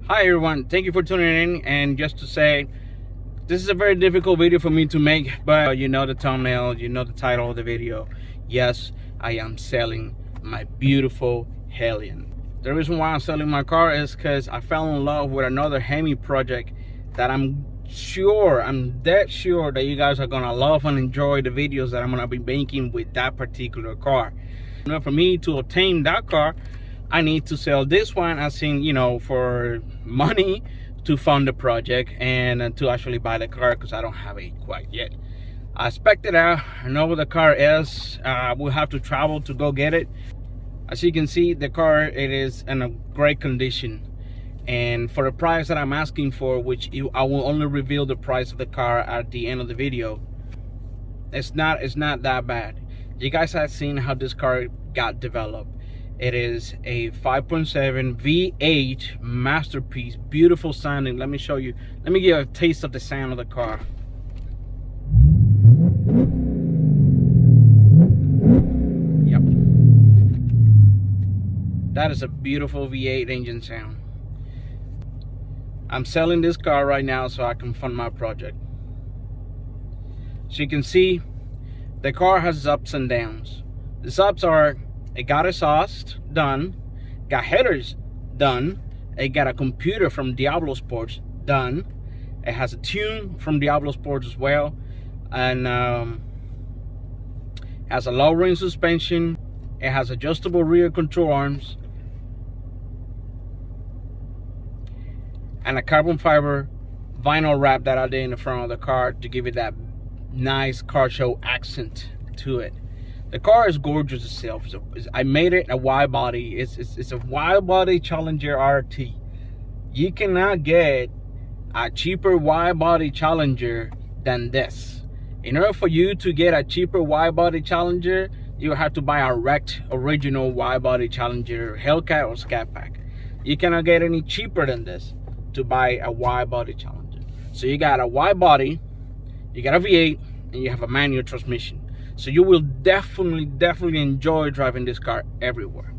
Hi everyone, thank you for tuning in. And just to say, this is a very difficult video for me to make, but you know the thumbnail, you know the title of the video. Yes, I am selling my beautiful Hellion. The reason why I'm selling my car is because I fell in love with another Hemi project that I'm dead sure that you guys are gonna love and enjoy the videos that I'm gonna be making with that particular car. You know, for me to obtain that car, I need to sell this one, as in, you know, for money to fund the project and to actually buy the car, because I don't have it quite yet. I spec'd it out. I know where the car is. We'll have to travel to go get it. As you can see, the car, it is in a great condition, and for the price that I'm asking for, which I will only reveal the price of the car at the end of the video, it's not that bad. You guys have seen how this car got developed. It is a 5.7 V8 masterpiece, beautiful sounding. Let me show you. Let me give you a taste of the sound of the car. Yep. That is a beautiful V8 engine sound. I'm selling this car right now so I can fund my project. So you can see the car has ups and downs. The ups are, it got exhaust done, got headers done, it got a computer from Diablosport done, it has a tune from Diablosport as well, and has a lowering suspension, it has adjustable rear control arms, and a carbon fiber vinyl wrap that I did in the front of the car to give it that nice car show accent to it. The car is gorgeous itself. I made it a wide body. It's a Widebody Challenger RT. You cannot get a cheaper Widebody Challenger than this. In order for you to get a cheaper Widebody Challenger, you have to buy a wrecked original Widebody Challenger Hellcat or Scat Pack. You cannot get any cheaper than this to buy a Widebody Challenger. So you got a wide body, you got a V8, and you have a manual transmission. So you will definitely enjoy driving this car everywhere.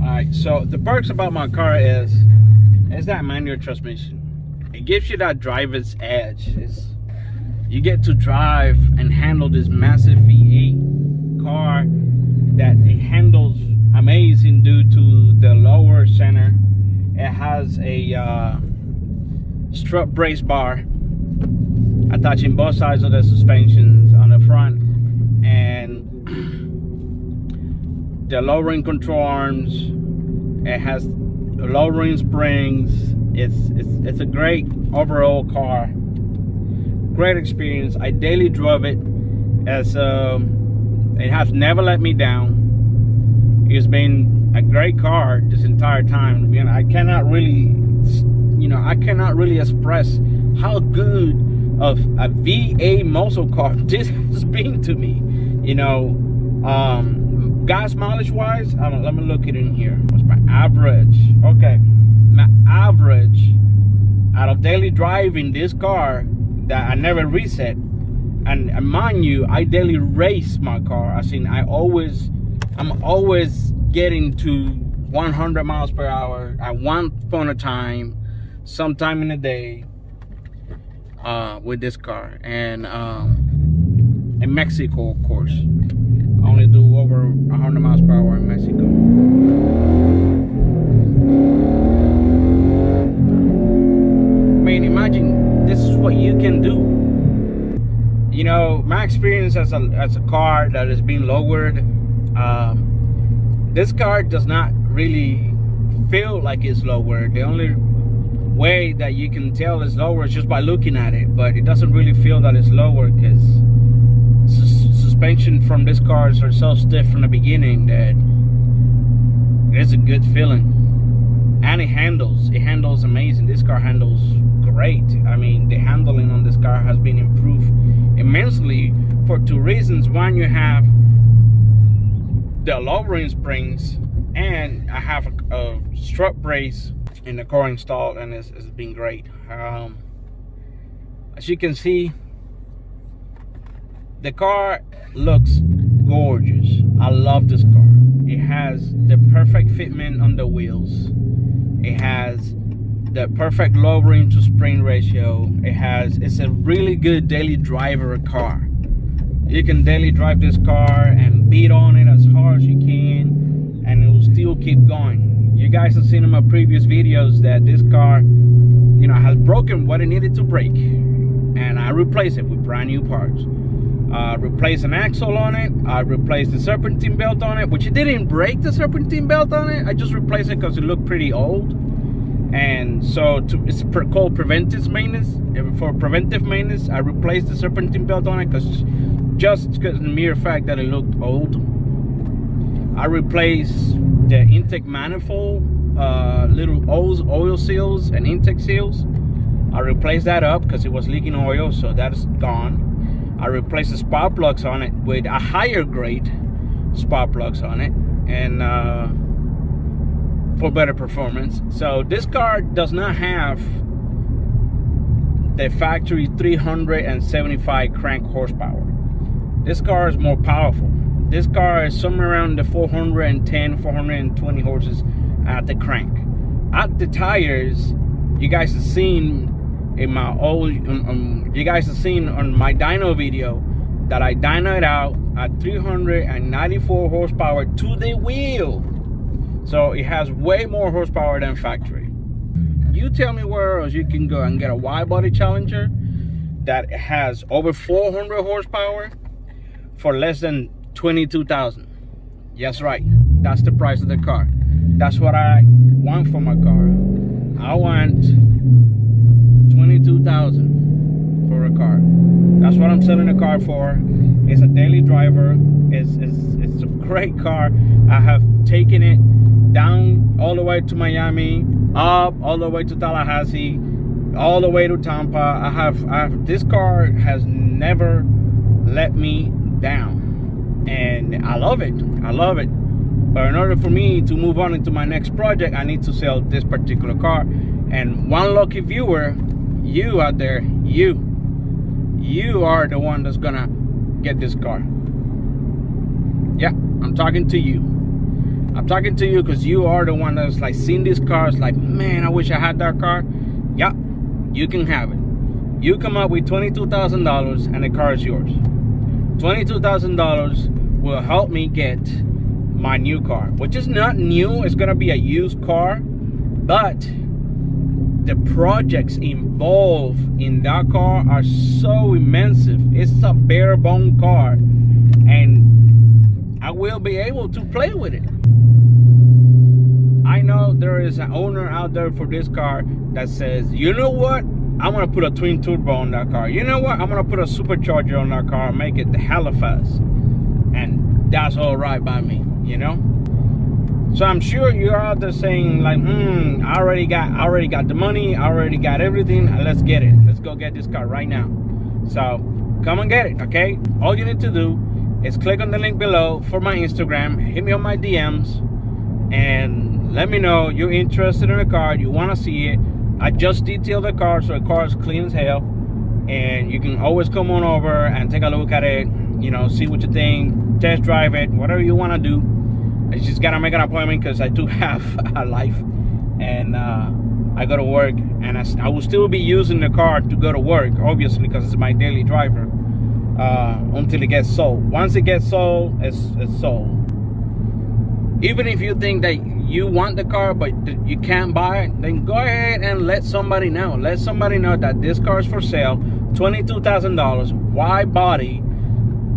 Alright, so the perks about my car is that manual transmission. It gives you that driver's edge. You get to drive and handle this massive V8 car that it handles amazing due to the lower center. It has a strut brace bar attaching both sides of the suspensions on the front, and the lowering control arms. It has lowering springs. It's a great overall car. Great experience. I daily drove it, as it has never let me down. It's been a great car this entire time. You know, I cannot really express how good of a V8 muscle car this has been to me. You know, gas mileage wise, let me look it in here. What's my average? Okay, my average out of daily driving this car that I never reset, and mind you, I daily race my car. I mean, I'm always getting to 100 miles per hour at one point of time, sometime in the day, with this car. And in Mexico, of course, I only do over 100 miles per hour in Mexico. I mean, imagine this is what you can do. You know, my experience as a car that is being lowered, this car does not really feel like it's lowered. The only way that you can tell it's lower is just by looking at it, but it doesn't really feel that it's lower, because suspension from this cars are so stiff from the beginning that it's a good feeling. And it handles amazing. This car handles great. I mean, the handling on this car has been improved immensely for two reasons. One, you have the lowering springs And I have a strut brace in the car installed, and it's been great. As you can see, the car looks gorgeous. I love this car. It has the perfect fitment on the wheels. It has the perfect lowering to spring ratio. It's a really good daily driver car. You can daily drive this car and beat on it as hard as you can, and it will still keep going. You guys have seen in my previous videos that this car, you know, has broken what it needed to break, and I replaced it with brand new parts. Replaced an axle on it. I replaced the serpentine belt on it, which it didn't break the serpentine belt on it. I just replaced it because it looked pretty old. And so it's called preventive maintenance. For preventive maintenance, I replaced the serpentine belt on it just because the mere fact that it looked old. I replaced the intake manifold, little oil seals and intake seals. I replaced that up because it was leaking oil, so that is gone. I replaced the spark plugs on it with a higher grade spark plugs on it, and for better performance. So this car does not have the factory 375 crank horsepower. This car is more powerful. This car is somewhere around the 410, 420 horses at the crank. At the tires, you guys have seen in my old, you guys have seen on my dyno video that I dynoed out at 394 horsepower to the wheel. So it has way more horsepower than factory. You tell me where else you can go and get a Widebody Challenger that has over 400 horsepower for less than 22,000. Yes, right. That's the price of the car. That's what I want for my car. I want 22,000 for a car. That's what I'm selling the car for. It's a daily driver. It's a great car. I have taken it down all the way to Miami, up all the way to Tallahassee, all the way to Tampa. I have this car has never let me down, and I love it. I love it. But in order for me to move on into my next project, I need to sell this particular car. And one lucky viewer, you out there, you are the one that's gonna get this car. Yeah, I'm talking to you. I'm talking to you because you are the one that's like seen these cars like, man, I wish I had that car. Yeah, you can have it. You come up with $22,000 and the car is yours. $22,000 will help me get my new car, which is not new. It's gonna be a used car, but the projects involved in that car are so immense. It's a bare bone car, and I will be able to play with it. I know there is an owner out there for this car that says, you know what, I'm gonna put a twin turbo on that car. You know what, I'm gonna put a supercharger on that car and make it hella fast. And that's all right by me, you know. So I'm sure you're out there saying like, I already got the money, I already got everything, let's get it. Let's go get this car right now. So come and get it, okay? All you need to do is click on the link below for my Instagram, hit me on my DMs, and let me know you're interested in the car, you want to see it. I just detailed the car, so the car is clean as hell, and you can always come on over and take a look at it, you know, see what you think, test drive it, whatever you want to do. I just gotta make an appointment because I do have a life, and I go to work, and I will still be using the car to go to work, obviously, because it's my daily driver, until it gets sold. Once it gets sold, it's sold. Even if you think that you want the car but you can't buy it, then go ahead and let somebody know. Let somebody know that this car is for sale. $22,000 Widebody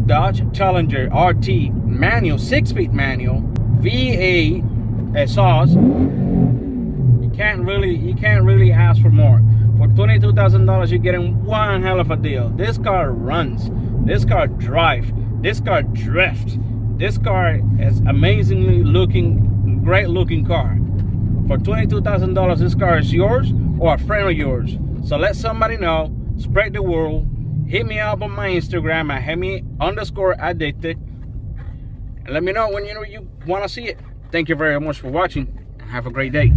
Dodge Challenger RT manual, 6-speed manual, V8 exhaust. You can't really ask for more. For $22,000, you're getting one hell of a deal. This car runs. This car drives. This car drifts. This car is amazingly looking, great looking car. For $22,000, this car is yours or a friend of yours. So let somebody know, spread the word. Hit me up on my Instagram at Hemi_addicted. And let me know when you want to see it. Thank you very much for watching, and have a great day.